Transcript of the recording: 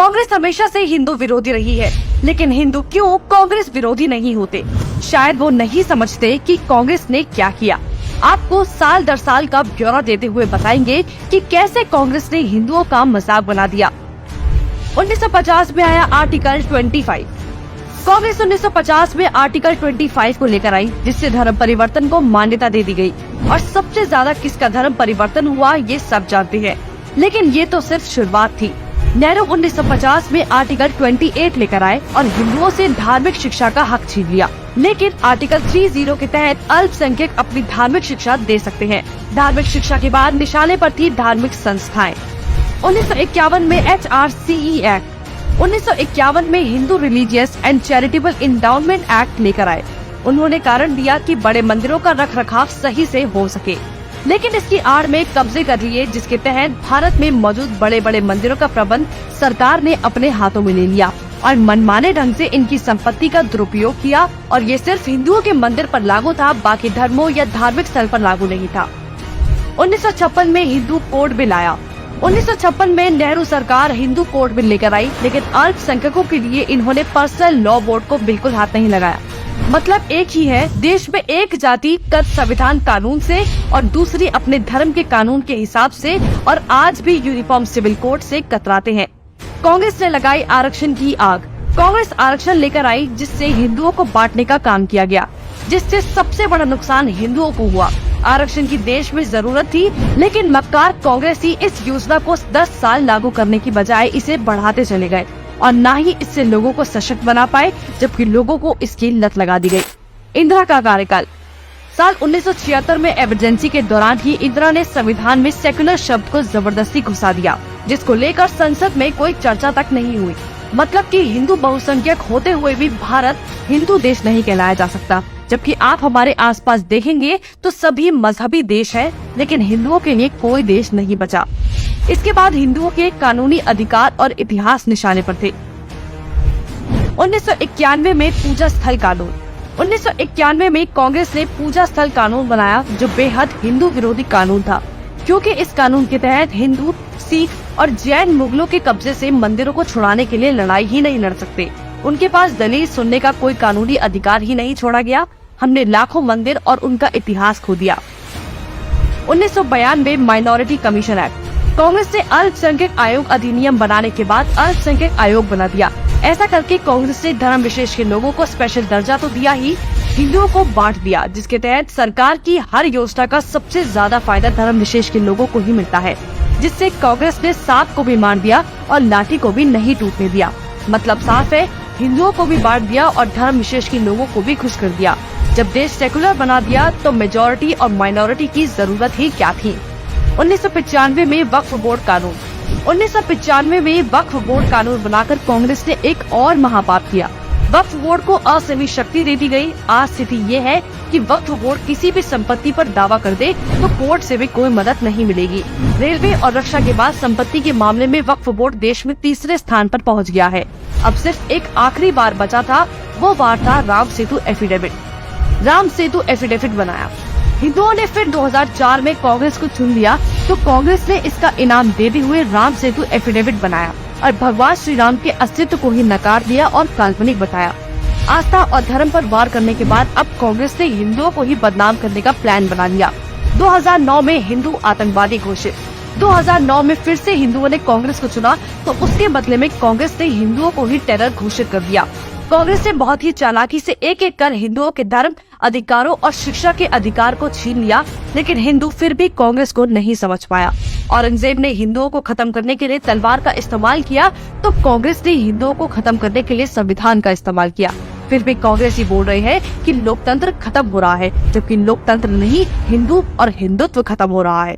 कांग्रेस हमेशा से हिंदू विरोधी रही है, लेकिन हिंदू क्यों कांग्रेस विरोधी नहीं होते? शायद वो नहीं समझते कि कांग्रेस ने क्या किया। आपको साल दर साल का ब्यौरा देते हुए बताएंगे कि कैसे कांग्रेस ने हिंदुओं का मजाक बना दिया। 1950 में आया आर्टिकल 25। कांग्रेस 1950 में आर्टिकल 25 को लेकर आई, जिससे धर्म परिवर्तन को मान्यता दे दी गई। और सबसे ज्यादा किसका धर्म परिवर्तन हुआ ये सब जानते हैं, लेकिन ये तो सिर्फ शुरुआत थी। नेहरू 1950 में आर्टिकल 28 लेकर आए और हिंदुओं से धार्मिक शिक्षा का हक छीन लिया। लेकिन आर्टिकल 30 के तहत अल्पसंख्यक अपनी धार्मिक शिक्षा दे सकते हैं। धार्मिक शिक्षा के बाद निशाने पर थी धार्मिक संस्थाएं। 1951 में HRCE एक्ट, 1951 में Hindu religious and charitable endowment act लेकर आए। उन्होंने कारण दिया कि बड़े मंदिरों का रखरखाव सही से हो सके, लेकिन इसकी आड़ में कब्जे कर लिए, जिसके तहत भारत में मौजूद बड़े बड़े मंदिरों का प्रबंध सरकार ने अपने हाथों में ले लिया और मनमाने ढंग से इनकी संपत्ति का दुरुपयोग किया। और ये सिर्फ हिंदुओं के मंदिर पर लागू था, बाकी धर्मों या धार्मिक स्थल पर लागू नहीं था। 1956 में हिंदू कोड बिल आया। 1956 में नेहरू सरकार हिंदू कोड बिल लेकर आई, लेकिन अल्पसंख्यकों के लिए इन्होंने पर्सनल लॉ बोर्ड को बिल्कुल हाथ नहीं लगाया। मतलब एक ही है, देश में एक जाति कर संविधान कानून से और दूसरी अपने धर्म के कानून के हिसाब से, और आज भी यूनिफॉर्म सिविल कोड से कतराते हैं। कांग्रेस ने लगाई आरक्षण की आग। कांग्रेस आरक्षण लेकर आई, जिससे हिंदुओं को बांटने का काम किया गया, जिससे सबसे बड़ा नुकसान हिंदुओं को हुआ। आरक्षण की देश में जरूरत थी, लेकिन मक्कार कांग्रेसी इस योजना को 10 साल लागू करने की बजाय इसे बढ़ाते चले गए और न ही इससे लोगों को सशक्त बना पाए, जबकि लोगों को इसकी लत लगा दी गई। इंदिरा का कार्यकाल। साल 1976 में इमरजेंसी के दौरान ही इंदिरा ने संविधान में सेकुलर शब्द को जबरदस्ती घुसा दिया, जिसको लेकर संसद में कोई चर्चा तक नहीं हुई। मतलब कि हिंदू बहुसंख्यक होते हुए भी भारत हिंदू देश नहीं कहलाया जा सकता, जबकि आप हमारे आसपास देखेंगे तो सभी मजहबी देश हैं, लेकिन हिंदुओं के लिए कोई देश नहीं बचा। इसके बाद हिंदुओं के कानूनी अधिकार और इतिहास निशाने पर थे। 1991 में पूजा स्थल कानून। 1991 में कांग्रेस ने पूजा स्थल कानून बनाया, जो बेहद हिंदू विरोधी कानून था, क्योंकि इस कानून के तहत हिंदू, सिख और जैन मुगलों के कब्जे से मंदिरों को छुड़ाने के लिए लड़ाई ही नहीं लड़ सकते। उनके पास दलील सुनने का कोई कानूनी अधिकार ही नहीं छोड़ा गया। हमने लाखों मंदिर और उनका इतिहास खो दिया। 1992 माइनॉरिटी कमीशन एक्ट। कांग्रेस ने अल्पसंख्यक आयोग अधिनियम बनाने के बाद अल्पसंख्यक आयोग बना दिया। ऐसा करके कांग्रेस ने धर्म विशेष के लोगों को स्पेशल दर्जा तो दिया ही, हिंदुओं को बांट दिया, जिसके तहत सरकार की हर योजना का सबसे ज्यादा फायदा धर्म विशेष के लोगों को ही मिलता है, जिससे कांग्रेस ने सांप को भी मार दिया और लाठी को भी नहीं टूटने दिया। मतलब साफ है, हिंदुओं को भी बांट दिया और धर्म विशेष के लोगों को भी खुश कर दिया। जब देश सेकुलर बना दिया तो मेजॉरिटी और माइनॉरिटी की जरूरत ही क्या थी। 1995 में वक्फ बोर्ड कानून। 1995 में वक्फ बोर्ड कानून बनाकर कांग्रेस ने एक और महापाप किया। वक्फ बोर्ड को असीमित शक्ति दे दी गई। आज स्थिति ये है कि वक्फ बोर्ड किसी भी संपत्ति पर दावा कर दे तो कोर्ट से भी कोई मदद नहीं मिलेगी। रेलवे और रक्षा के बाद संपत्ति के मामले में वक्फ बोर्ड देश में तीसरे स्थान पर पहुंच गया है। अब सिर्फ एक आखिरी बार बचा था, वो बार था राम सेतु एफिडेविट। राम सेतु एफिडेविट बनाया। हिंदुओं ने फिर 2004 में कांग्रेस को चुन लिया, तो कांग्रेस ने इसका इनाम देते हुए राम सेतु एफिडेविट बनाया और भगवान श्री राम के अस्तित्व को ही नकार दिया और काल्पनिक बताया। आस्था और धर्म पर वार करने के बाद अब कांग्रेस ने हिंदुओं को ही बदनाम करने का प्लान बना लिया। 2009 में हिंदू आतंकवादी घोषित। 2009 में फिर से हिंदुओं ने कांग्रेस को चुना, तो उसके बदले में कांग्रेस ने हिंदुओं को ही टेरर घोषित कर दिया। कांग्रेस ने बहुत ही चालाकी से एक एक कर हिंदुओं के धर्म, अधिकारों और शिक्षा के अधिकार को छीन लिया, लेकिन हिंदू फिर भी कांग्रेस को नहीं समझ पाया। औरंगजेब ने हिंदुओं को खत्म करने के लिए तलवार का इस्तेमाल किया, तो कांग्रेस ने हिंदुओं को खत्म करने के लिए संविधान का इस्तेमाल किया। फिर भी कांग्रेस ही बोल रही है कि लोकतंत्र खत्म हो रहा है, जबकि लोकतंत्र नहीं, हिंदू और हिंदुत्व खत्म हो रहा है।